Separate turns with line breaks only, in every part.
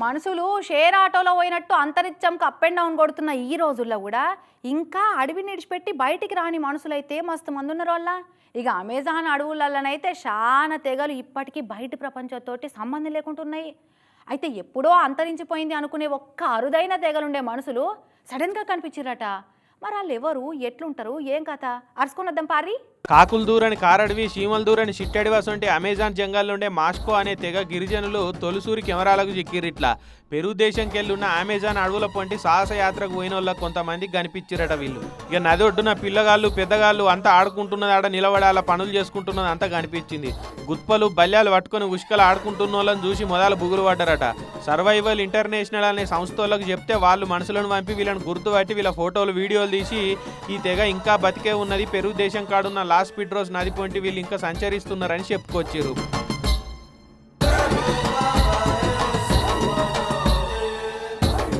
మనుషులు షేర్ ఆటోలో పోయినట్టు అంతరిక్షంకి అప్ అండ్ డౌన్ కొడుతున్న ఈ రోజుల్లో కూడా ఇంకా అడవిని విడిచిపెట్టి బయటికి రాని మనుషులైతే మస్తు మంది ఉన్నారు వాళ్ళ. ఇక అమెజాన్ అడవులలోనైతే చాలా తెగలు ఇప్పటికీ బయట ప్రపంచంతోటి సంబంధం లేకుంటున్నాయి. అయితే ఎప్పుడో అంతరించిపోయింది అనుకునే ఒక్క అరుదైన తెగలుండే మనుషులు సడన్గా కనిపించిరట. మరి వాళ్ళు ఎవరు, ఎట్లుంటారు, ఏం కథ అరుచుకున్నద్దాం పారి.
కాకులు దూరని కారడవి, చీమలు దూరని చిట్టడివి వంటి అమెజాన్ జంగల్లోండే మాస్కో అనే తెగ గిరిజనులు తొలిసూరి కెమెరాలకు చిక్కిరిట్లా. పెరు దేశంకెళ్ళున్న అమెజాన్ అడవుల పొంటి సాహస యాత్రకు పోయిన వాళ్ళకి కొంతమందికి కనిపించిరట వీళ్ళు. ఇక నది ఒడ్డున పిల్లగాళ్ళు పెద్దగాళ్ళు అంతా ఆడుకుంటున్నది, ఆడ నిలబడి అలా పనులు చేసుకుంటున్నది అంతా కనిపించింది. గుత్పలు బల్యాలు పట్టుకొని ఉష్కలు ఆడుకుంటున్న వాళ్ళని చూసి మొదలు బుగులు పడ్డారట. సర్వైవల్ ఇంటర్నేషనల్ అనే సంస్థలకు చెప్తే వాళ్ళు మనుషులను పంపి వీళ్ళని గుర్తుపట్టి వీళ్ళ ఫోటోలు వీడియోలు తీసి ఈ తెగ ఇంకా బతికే ఉన్నది, పెరు దేశం కాడున్న లాస్ పిడ్రోస్ నది పొంటి వీళ్ళు ఇంకా సంచరిస్తున్నారని చెప్పుకొచ్చారు.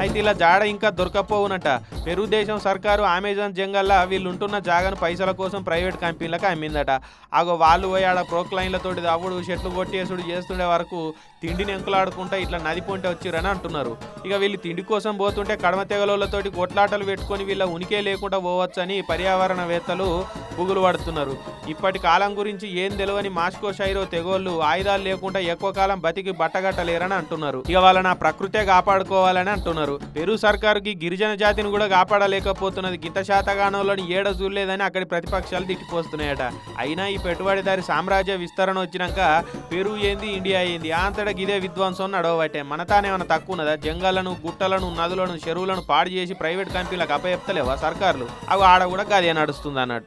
అయితే ఇలా జాడ ఇంకా దొరకపోవునట. పెరు దేశం సర్కారు అమెజాన్ జంగల్లా వీళ్ళు ఉంటున్న జాగను పైసల కోసం ప్రైవేట్ కంపెనీలకు అమ్మిందట. ఆగో వాళ్ళు పోయి ఆడ ప్రోక్లైన్లతోటి అప్పుడు చెట్లు కొట్టేసుడు చేస్తుండే వరకు తిండిని ఎంకులాడుకుంటా ఇట్లా నది పొంటే వచ్చిరని అంటున్నారు. ఇక వీళ్ళు తిండి కోసం పోతుంటే కడమ తెగలతోటి కొట్లాటలు పెట్టుకొని వీళ్ళ ఉనికే లేకుండా పోవచ్చని పర్యావరణవేత్తలు బుగులు పడుతున్నారు. ఇప్పటి కాలం గురించి ఏం తెలియని మాస్కో షైరో తెగోళ్ళు ఆయుధాలు లేకుండా ఎక్కువ కాలం బతికి బట్టగట్టలేరని అంటున్నారు. ఇక వాళ్ళని ఆ ప్రకృతే కాపాడుకోవాలని అంటున్నారు. పెరు సర్కారుకి గిరిజన జాతిని కూడా కాపాడలేకపోతున్నది. గింత శాతగానంలోని ఏడ చూడలేదని అక్కడి ప్రతిపక్షాలు తిట్టిపోస్తున్నాయట. అయినా ఈ పెట్టుబడిదారి సామ్రాజ్య విస్తరణ వచ్చినాక పెరు ఏంది, ఇండియా ఏంది అంతటా ఇదే విధ్వంసం నడవబట్టే. మన తానేమన్నా తక్కువ ఉన్నదా? జంగళ్లను, గుట్టలను, నదులను, చెరువులను పాడు చేసి ప్రైవేట్ కంపెనీలకు అప్పచెప్తలేవా సర్కార్లు? అవి ఆడ కూడా గదే నడుస్తుంది అన్నట్టు.